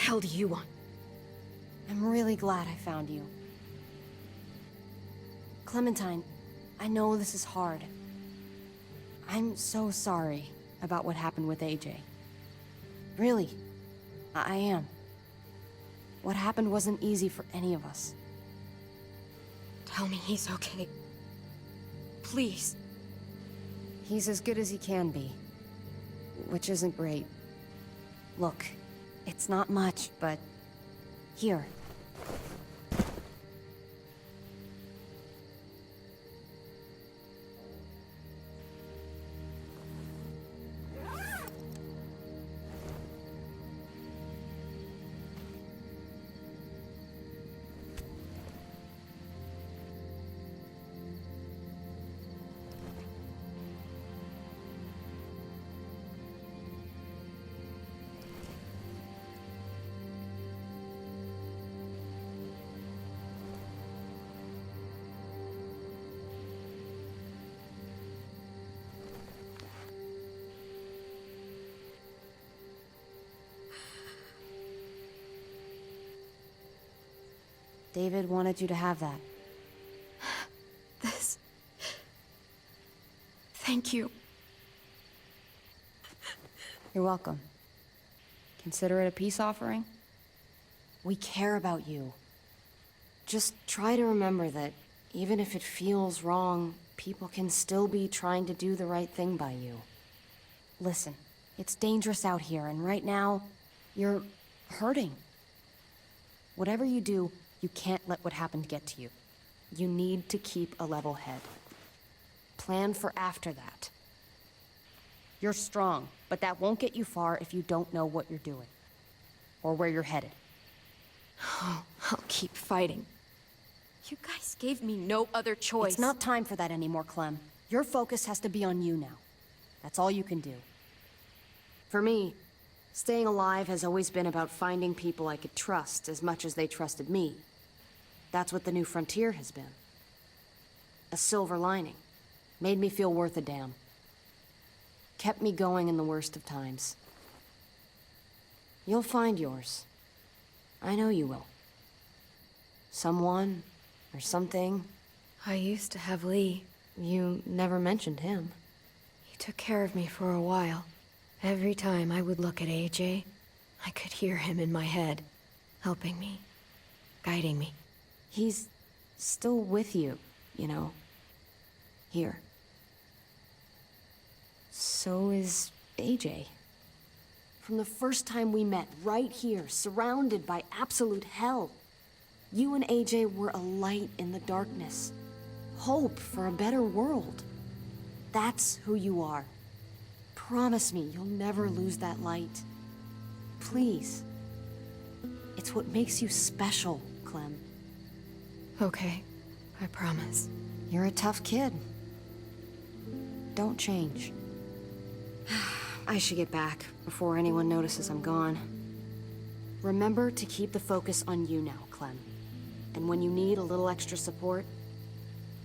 hell do you want? I'm really glad I found you. Clementine, I know this is hard. I'm so sorry about what happened with AJ. Really, I am. What happened wasn't easy for any of us. Tell me he's okay. Please. He's as good as he can be, which isn't great. Look, it's not much, but here. David wanted you to have that. This... Thank you. You're welcome. Consider it a peace offering? We care about you. Just try to remember that even if it feels wrong, people can still be trying to do the right thing by you. Listen, it's dangerous out here, and right now, you're hurting. Whatever you do, you can't let what happened get to you. You need to keep a level head. Plan for after that. You're strong, but that won't get you far if you don't know what you're doing. Or where you're headed. Oh, I'll keep fighting. You guys gave me no other choice. It's not time for that anymore, Clem. Your focus has to be on you now. That's all you can do. For me, staying alive has always been about finding people I could trust as much as they trusted me. That's what the new frontier has been. A silver lining. Made me feel worth a damn. Kept me going in the worst of times. You'll find yours. I know you will. Someone, or something. I used to have Lee. You never mentioned him. He took care of me for a while. Every time I would look at AJ, I could hear him in my head, helping me, guiding me. He's still with you, you know. Here. So is AJ. From the first time we met, right here, surrounded by absolute hell. You and AJ were a light in the darkness. Hope for a better world. That's who you are. Promise me you'll never lose that light. Please. It's what makes you special, Clem. Okay, I promise. You're a tough kid. Don't change. I should get back before anyone notices I'm gone. Remember to keep the focus on you now, Clem. And when you need a little extra support,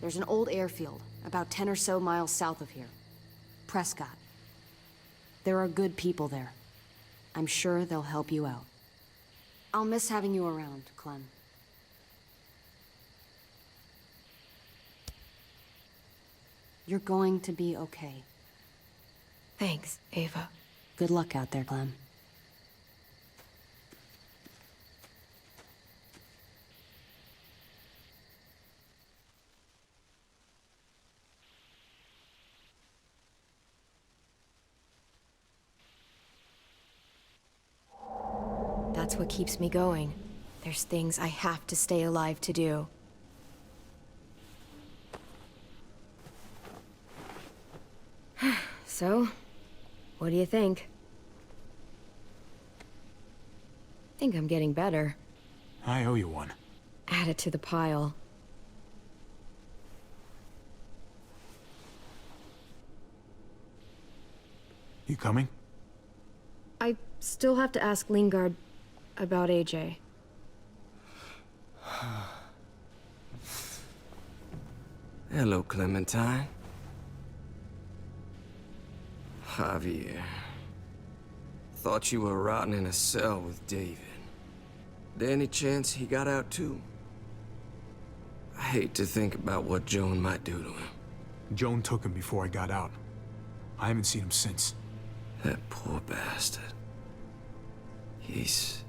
there's an old airfield about 10 or so miles south of here. Prescott. There are good people there. I'm sure they'll help you out. I'll miss having you around, Clem. You're going to be okay. Thanks, Ava. Good luck out there, Clem. That's what keeps me going. There's things I have to stay alive to do. So, what do you think? Think I'm getting better. I owe you one. Add it to the pile. You coming? I still have to ask Lingard about AJ. Hello, Clementine. Javier. Thought you were rotting in a cell with David. there any chance he got out too? I hate to think about what Joan might do to him. Joan took him before I got out. I haven't seen him since. That poor bastard. He's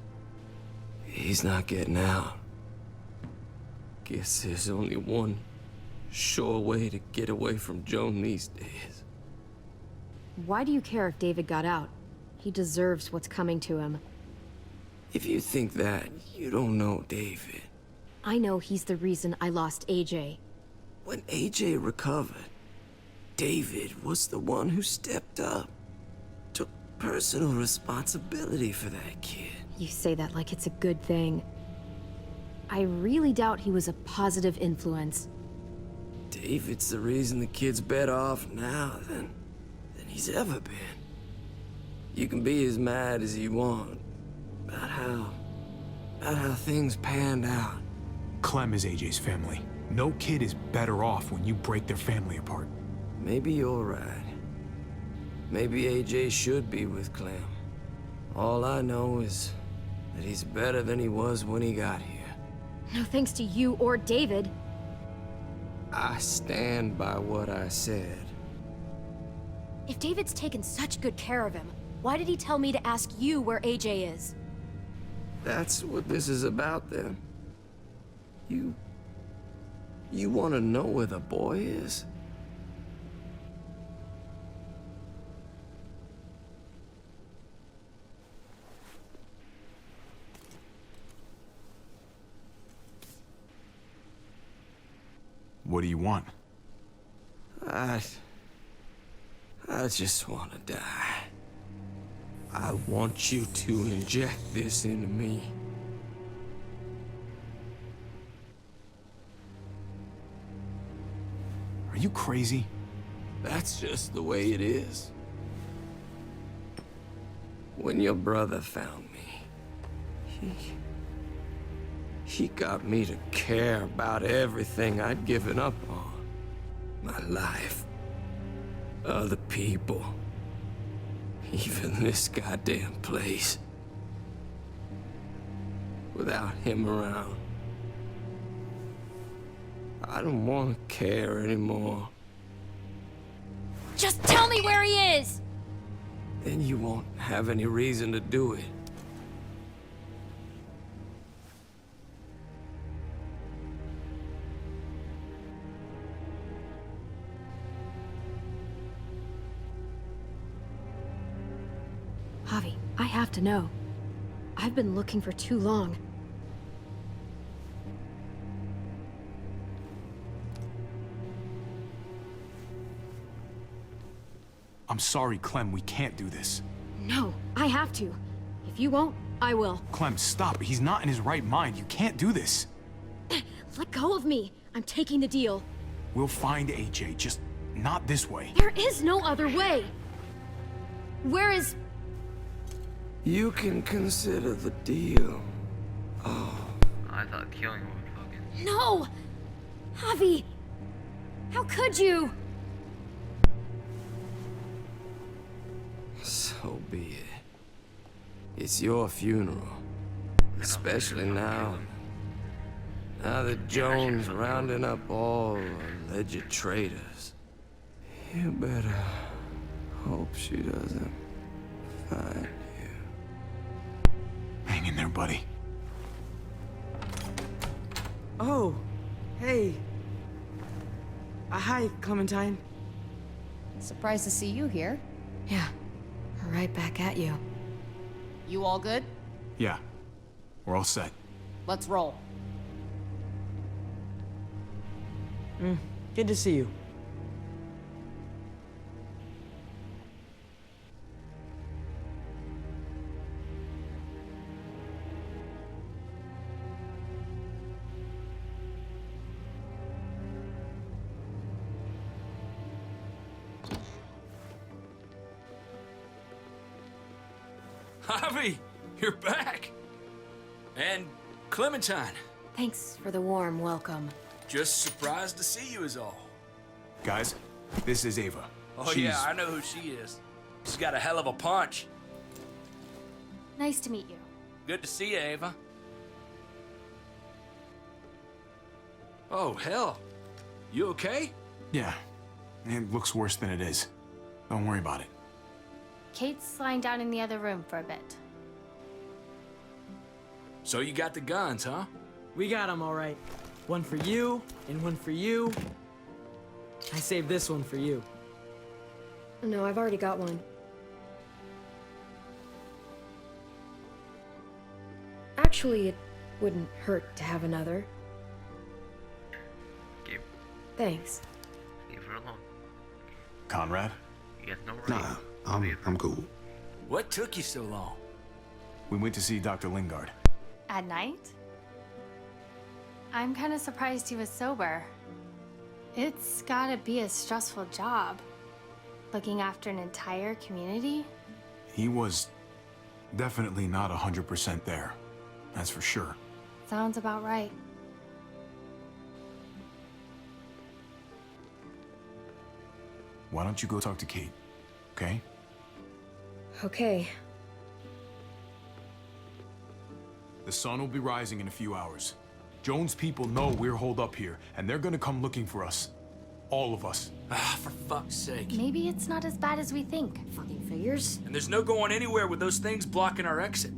not getting out. Guess there's only one sure way to get away from Joan these days. Why do you care if David got out? He deserves what's coming to him. If you think that, you don't know David. I know he's the reason I lost AJ. When AJ recovered, David was the one who stepped up. Took personal responsibility for that kid. You say that like it's a good thing. I really doubt he was a positive influence. David's the reason the kid's better off now than he's ever been. You can be as mad as you want about how things panned out. Clem is AJ's family. No kid is better off when you break their family apart. Maybe you're right. Maybe AJ should be with Clem. All I know is that he's better than he was when he got here. No thanks to you or David. I stand by what I said. If David's taken such good care of him, why did he tell me to ask you where AJ is? That's what this is about, then. You want to know where the boy is? What do you want? I just want to die. I want you to inject this into me. Are you crazy? That's just the way it is. When your brother found me, he got me to care about everything I'd given up on. My life, other people, even this goddamn place. Without him around, I don't want to care anymore. Just tell me where he is! Then you won't have any reason to do it. Javi, I have to know. I've been looking for too long. I'm sorry, Clem, we can't do this. No, I have to. If you won't, I will. Clem, stop. He's not in his right mind. You can't do this. Let go of me. I'm taking the deal. We'll find AJ, just not this way. There is no other way. Where is... You can consider the deal. Oh, I thought killing him would fucking... No! Javi! How could you? so be it. It's your funeral. Especially now. Now that Joan's rounding up all alleged traitors. You better hope she doesn't find you. Hang in there, buddy. Oh, hey. Hi, Clementine. Surprised to see you here. Yeah, right back at you. You all good? Yeah, we're all set. Let's roll. Good to see you. Javi, you're back. And Clementine. Thanks for the warm welcome. Just surprised to see you is all. Guys, this is Ava. Oh yeah, I know who she is. She's got a hell of a punch. Nice to meet you. Good to see you, Ava. Oh, hell. You okay? Yeah. It looks worse than it is. Don't worry about it. Kate's lying down in the other room for a bit. So you got the guns, huh? We got them all right. One for you, and one for you. I saved this one for you. No, I've already got one. Actually, it wouldn't hurt to have another. Gabe, Thanks. leave her alone. Conrad? You got no right. Nah, Leave her. I'm cool. What took you so long? We went to see Dr. Lingard. At night? I'm kind of surprised he was sober. It's gotta be a stressful job. Looking after an entire community? He was definitely not 100% there. That's for sure. Sounds about right. Why don't you go talk to Kate, okay? Okay. The sun will be rising in a few hours. Jones' people know we're holed up here, and they're gonna come looking for us. All of us. Ah, for fuck's sake. Maybe it's not as bad as we think. Fucking figures. And there's no going anywhere with those things blocking our exit.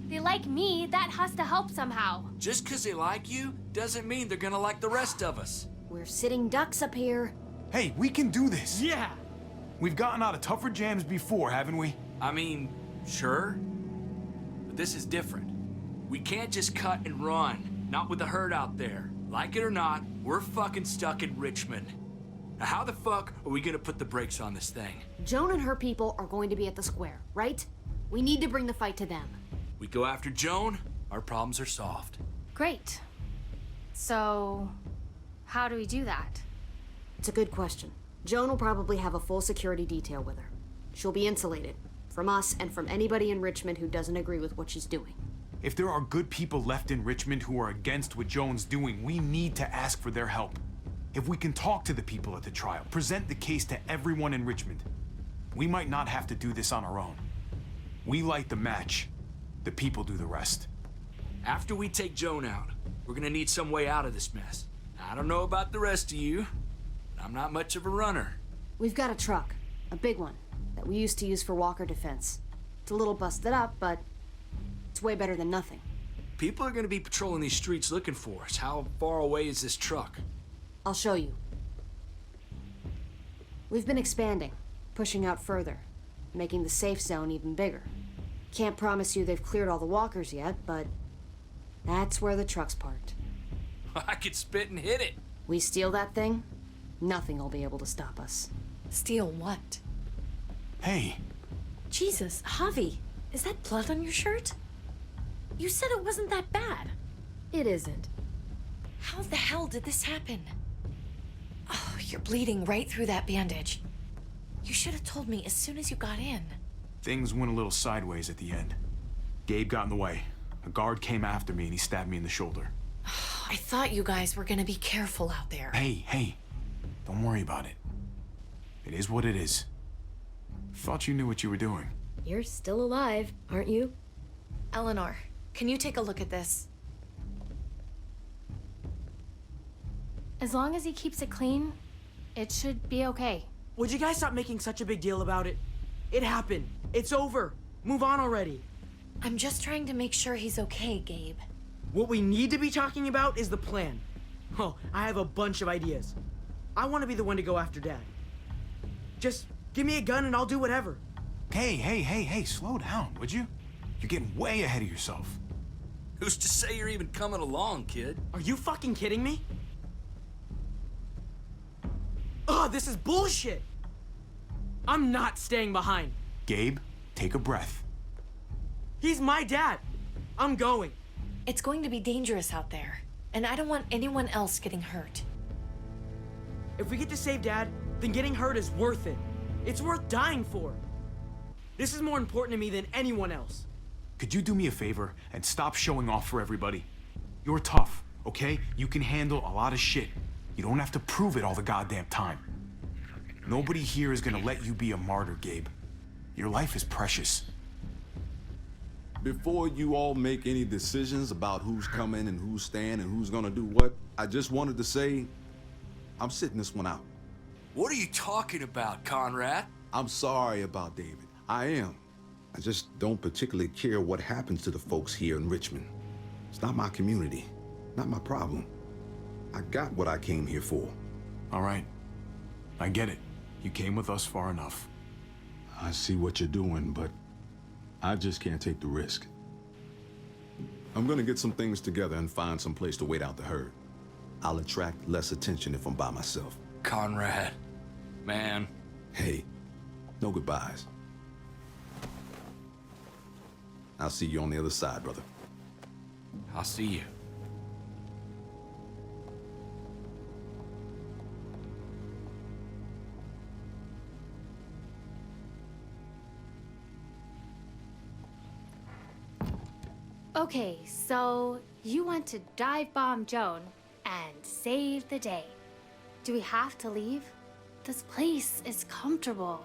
They like me, that has to help somehow. Just 'cause they like you doesn't mean they're gonna like the rest of us. We're sitting ducks up here. Hey, we can do this! Yeah! We've gotten out of tougher jams before, haven't we? I mean, sure. But this is different. We can't just cut and run. Not with the herd out there. Like it or not, we're fucking stuck in Richmond. Now how the fuck are we gonna put the brakes on this thing? Joan and her people are going to be at the square, right? We need to bring the fight to them. We go after Joan, our problems are solved. Great. So, how do we do that? It's a good question. Joan will probably have a full security detail with her. She'll be insulated. From us and from anybody in Richmond who doesn't agree with what she's doing. If there are good people left in Richmond who are against what Joan's doing, we need to ask for their help. If we can talk to the people at the trial, present the case to everyone in Richmond, we might not have to do this on our own. We light the match. The people do the rest. After we take Joan out, we're gonna need some way out of this mess. I don't know about the rest of you, but I'm not much of a runner. We've got a truck. A big one. That we used to use for walker defense. It's a little busted up, but it's way better than nothing. People are gonna be patrolling these streets looking for us. How far away is this truck? I'll show you. We've been expanding, pushing out further, making the safe zone even bigger. Can't promise you they've cleared all the walkers yet, but that's where the truck's parked. I could spit and hit it. We steal that thing, nothing will be able to stop us. Steal what? Hey, Jesus, Javi, is that blood on your shirt? You said it wasn't that bad. It isn't. How the hell did this happen? Oh, you're bleeding right through that bandage. You should have told me as soon as you got in. things went a little sideways at the end. Gabe got in the way. A guard came after me and he stabbed me in the shoulder. I thought you guys were gonna be careful out there. Hey, don't worry about it. It is what it is. Thought you knew what you were doing. You're still alive, aren't you? Eleanor, can you take a look at this? As long as he keeps it clean, it should be okay. Would you guys stop making such a big deal about it? It happened. It's over. Move on already. I'm just trying to make sure he's okay, Gabe. What we need to be talking about is the plan. Oh, I have a bunch of ideas. I want to be the one to go after Dad. Just give me a gun and I'll do whatever. Hey, slow down, would you? You're getting way ahead of yourself. Who's to say you're even coming along, kid? Are you fucking kidding me? Ugh, this is bullshit! I'm not staying behind. Gabe, take a breath. He's my dad. I'm going. It's going to be dangerous out there, and I don't want anyone else getting hurt. If we get to save Dad, then getting hurt is worth it. It's worth dying for. This is more important to me than anyone else. Could you do me a favor and stop showing off for everybody? You're tough, okay? You can handle a lot of shit. You don't have to prove it all the goddamn time. Nobody here is gonna let you be a martyr, Gabe. Your life is precious. Before you all make any decisions about who's coming and who's staying and who's gonna do what, I just wanted to say, I'm sitting this one out. What are you talking about, Conrad? I'm sorry about David. I am. I just don't particularly care what happens to the folks here in Richmond. It's not my community, not my problem. I got what I came here for. All right. I get it. You came with us far enough. I see what you're doing, but I just can't take the risk. I'm gonna get some things together and find some place to wait out the herd. I'll attract less attention if I'm by myself. Conrad, man. Hey, no goodbyes. I'll see you on the other side, brother. I'll see you. Okay, so you want to dive bomb Joan and save the day. Do we have to leave? This place is comfortable.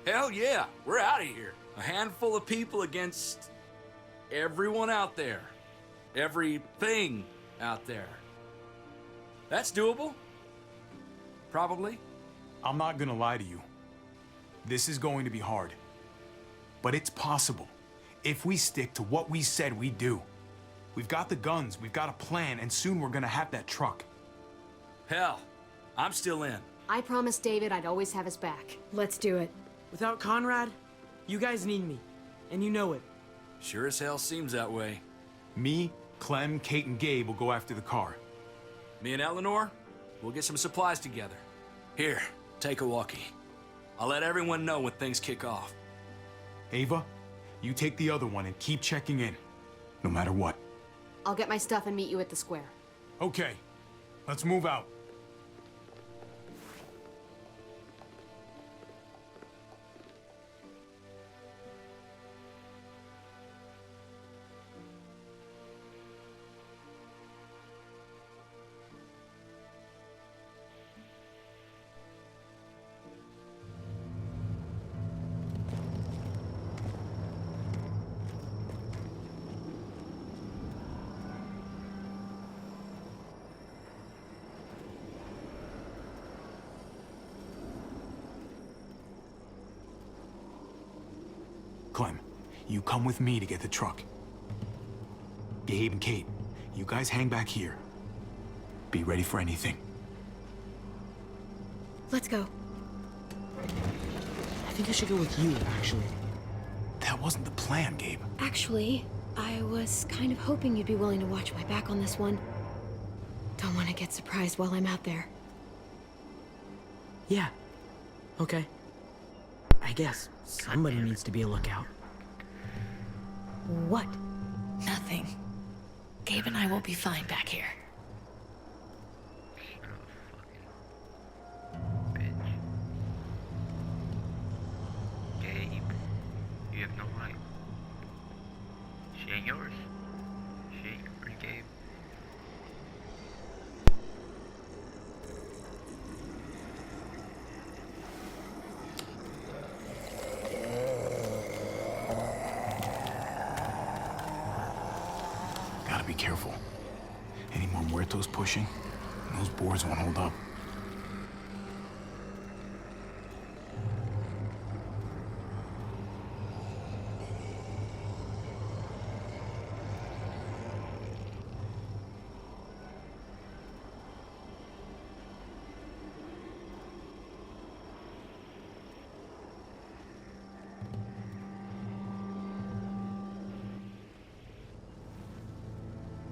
Hell yeah, we're out of here. A handful of people against everyone out there. Everything out there. That's doable. Probably. I'm not gonna lie to you. This is going to be hard. But it's possible. If we stick to what we said we'd do. We've got the guns, we've got a plan, and soon we're gonna have that truck. Hell, I'm still in. I promised David I'd always have his back. Let's do it. Without Conrad, you guys need me. And you know it. Sure as hell seems that way. Me, Clem, Kate, and Gabe will go after the car. Me and Eleanor, we'll get some supplies together. Here, take a walkie. I'll let everyone know when things kick off. Ava, you take the other one and keep checking in, no matter what. I'll get my stuff and meet you at the square. Okay, let's move out. Clem, you come with me to get the truck. Gabe and Kate, you guys hang back here. Be ready for anything. Let's go. I think I should go with you, actually. That wasn't the plan, Gabe. Actually, I was kind of hoping you'd be willing to watch my back on this one. Don't want to get surprised while I'm out there. Yeah. Okay. I guess somebody needs to be a lookout. What? Nothing. Gabe and I will be fine back here. Bitch. Gabe, you have no right. She ain't yours. She ain't yours, Gabe. Gotta be careful. Any more muertos pushing, and those boards won't hold up.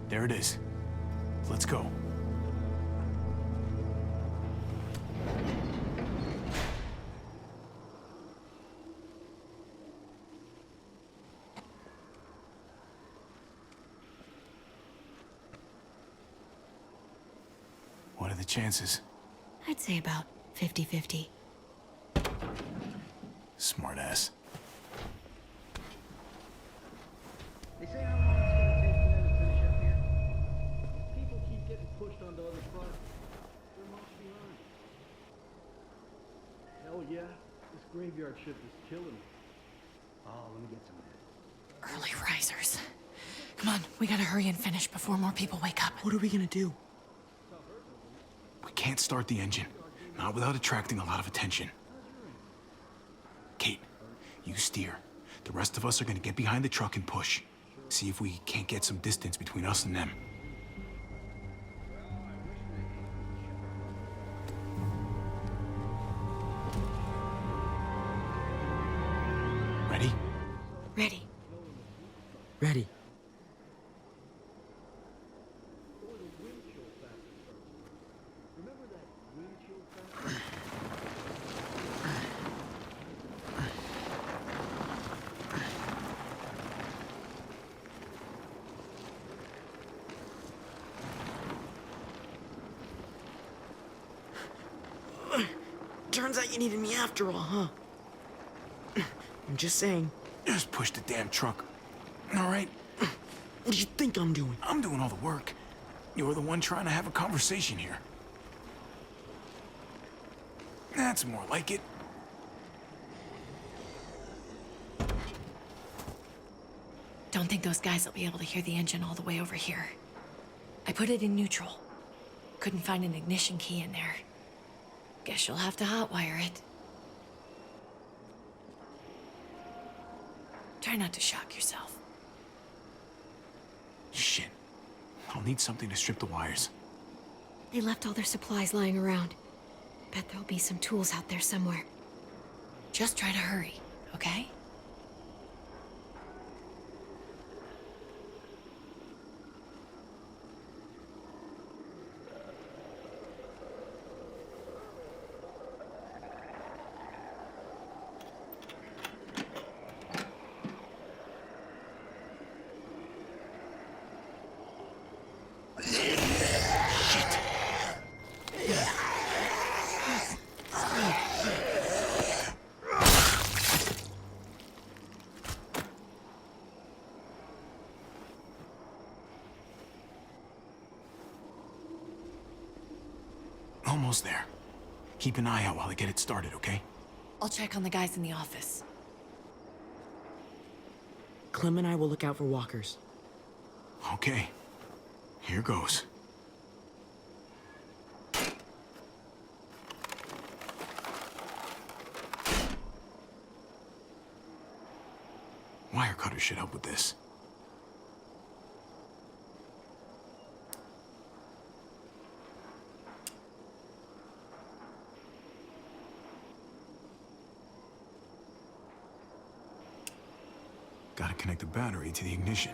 There it is. Let's go. What are the chances? I'd say about 50-50. Smartass. They say how long it's gonna take for them to finish up here. People keep getting pushed onto other fronts. They're months behind. Hell yeah, this graveyard shift is killing me. Oh, let me get some of that. Early risers. Come on, we gotta hurry and finish before more people wake up. What are we gonna do? We can't start the engine. Not without attracting a lot of attention. Kate, you steer. The rest of us are gonna get behind the truck and push. See if we can't get some distance between us and them. Ready? Ready. Ready. Turns out you needed me after all, huh? I'm just saying. Just push the damn truck. All right? What do you think I'm doing? I'm doing all the work. You're the one trying to have a conversation here. That's more like it. Don't think those guys will be able to hear the engine all the way over here. I put it in neutral. Couldn't find an ignition key in there. Guess you'll have to hotwire it. Try not to shock yourself. Shit. I'll need something to strip the wires. They left all their supplies lying around. Bet there'll be some tools out there somewhere. Just try to hurry, okay? Almost there. Keep an eye out while I get it started, okay? I'll check on the guys in the office. Clem and I will look out for walkers. Okay. Here goes. Wire cutter should help with this. Gotta connect the battery to the ignition.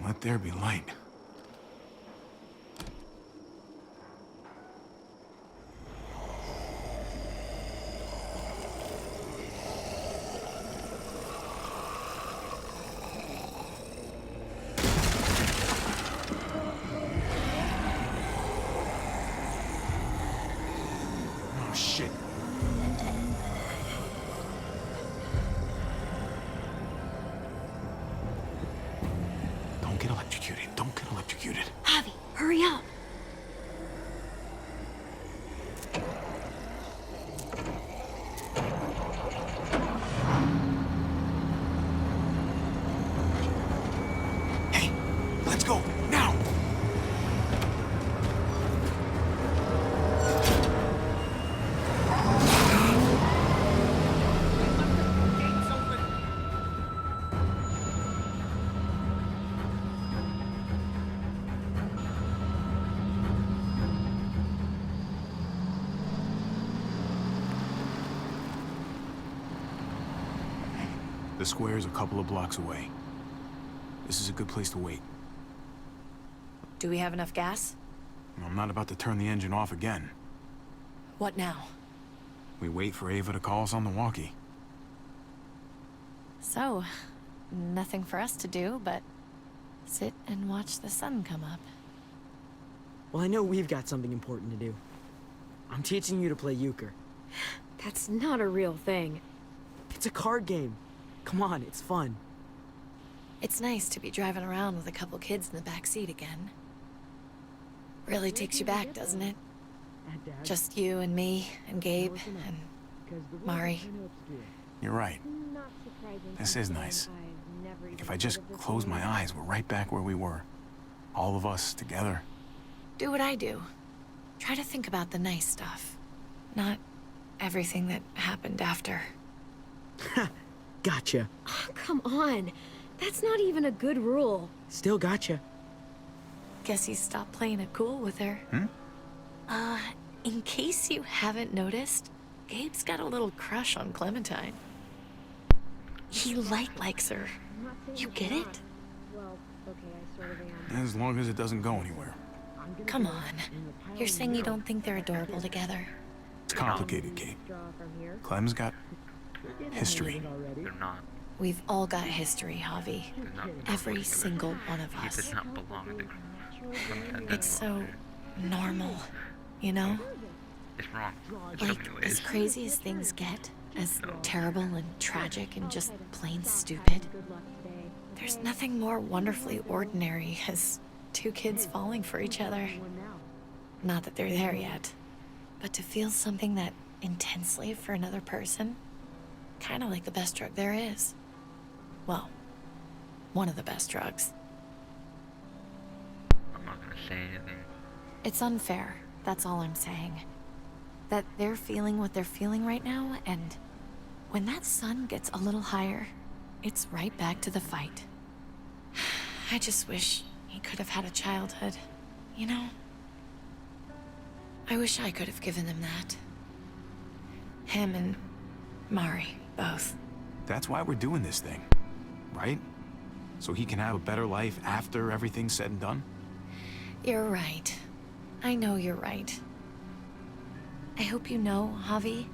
Let there be light. Oh, shit. Don't get electrocuted. Don't get electrocuted. Javi, hurry up. Hey, let's go, now! The square's a couple of blocks away. This is a good place to wait. Do we have enough gas? I'm not about to turn the engine off again. What now? We wait for Ava to call us on the walkie. So, nothing for us to do but sit and watch the sun come up. Well, I know we've got something important to do. I'm teaching you to play euchre. That's not a real thing. It's a card game. Come on, it's fun. It's nice to be driving around with a couple kids in the back seat again. Really takes you back, doesn't it? Just you and me and Gabe and Mari. You're right. This is nice. If I just close my eyes, we're right back where we were. All of us together. Do what I do. Try to think about the nice stuff. Not everything that happened after. Gotcha. Oh, come on. That's not even a good rule. Still gotcha. Guess he stopped playing it cool with her. In case you haven't noticed, Gabe's got a little crush on Clementine. He likes her. You get it? Well, okay, I sort of am. As long as it doesn't go anywhere. Come on. You're saying you don't think they're adorable together? It's complicated, Kate. Clem's got history. They're not. We've all got history, Javi. They're not. Every single one of He us. does not belong in the group. It's so normal, you know? It's wrong. Like, as crazy as things get, as terrible and tragic and just plain stupid, there's nothing more wonderfully ordinary as two kids falling for each other. Not that they're there yet, but to feel something that intensely for another person, kind of like the best drug there is. Well, one of the best drugs. I'm not gonna say anything. It's unfair, that's all I'm saying. That they're feeling what they're feeling right now, and when that sun gets a little higher, it's right back to the fight. I just wish he could have had a childhood, you know? I wish I could have given him that. Him and Mari, both. That's why we're doing this thing, right? So he can have a better life after everything's said and done? You're right. I know you're right. I hope you know, Javi,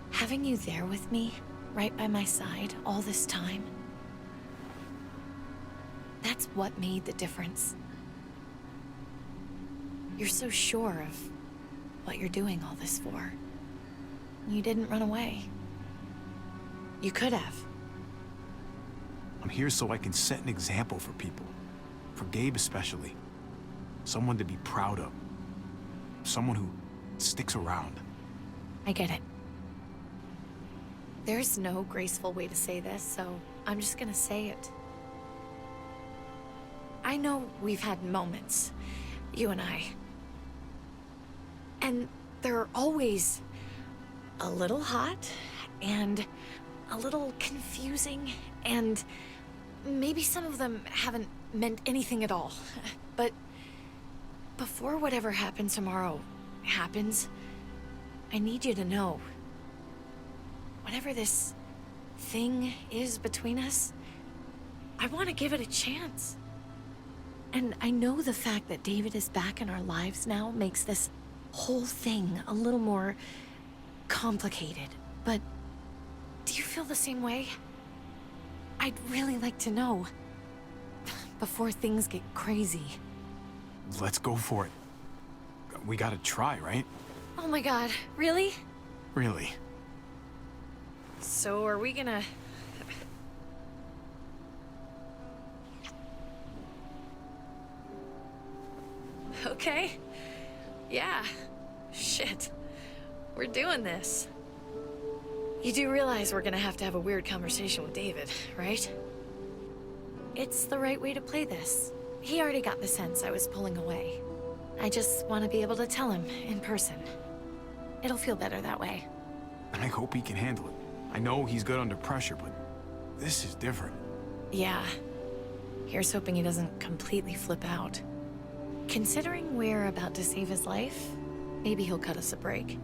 having you there with me, right by my side, all this time, that's what made the difference. You're so sure of what you're doing all this for. You didn't run away. You could have. I'm here so I can set an example for people. For Gabe especially. Someone to be proud of. Someone who sticks around. I get it. There's no graceful way to say this, so I'm just gonna say it. I know we've had moments, you and I. And they're always a little hot, and a little confusing, and maybe some of them haven't meant anything at all. But before whatever happens tomorrow happens, I need you to know, whatever this thing is between us, I want to give it a chance. And I know the fact that David is back in our lives now makes this whole thing a little more complicated. But do you feel the same way? I'd really like to know, before things get crazy. Let's go for it. We gotta try, right? Oh my god, really? Really. So are we gonna... Okay. Yeah. Shit. We're doing this. You do realize we're gonna have to have a weird conversation with David, right? It's the right way to play this. He already got the sense I was pulling away. I just want to be able to tell him in person. It'll feel better that way. I hope he can handle it. I know he's good under pressure, but this is different. Yeah. Here's hoping he doesn't completely flip out. Considering we're about to save his life, maybe he'll cut us a break.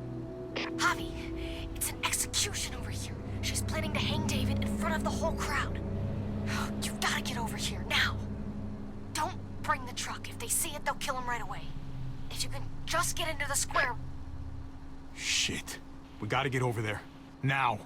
Javi, it's an execution over here. She's planning to hang David in front of the whole crowd. You've got to get over here now. Don't bring the truck. If they see it, they'll kill him right away. If you can just get into the square. Shit. We gotta get over there. Now.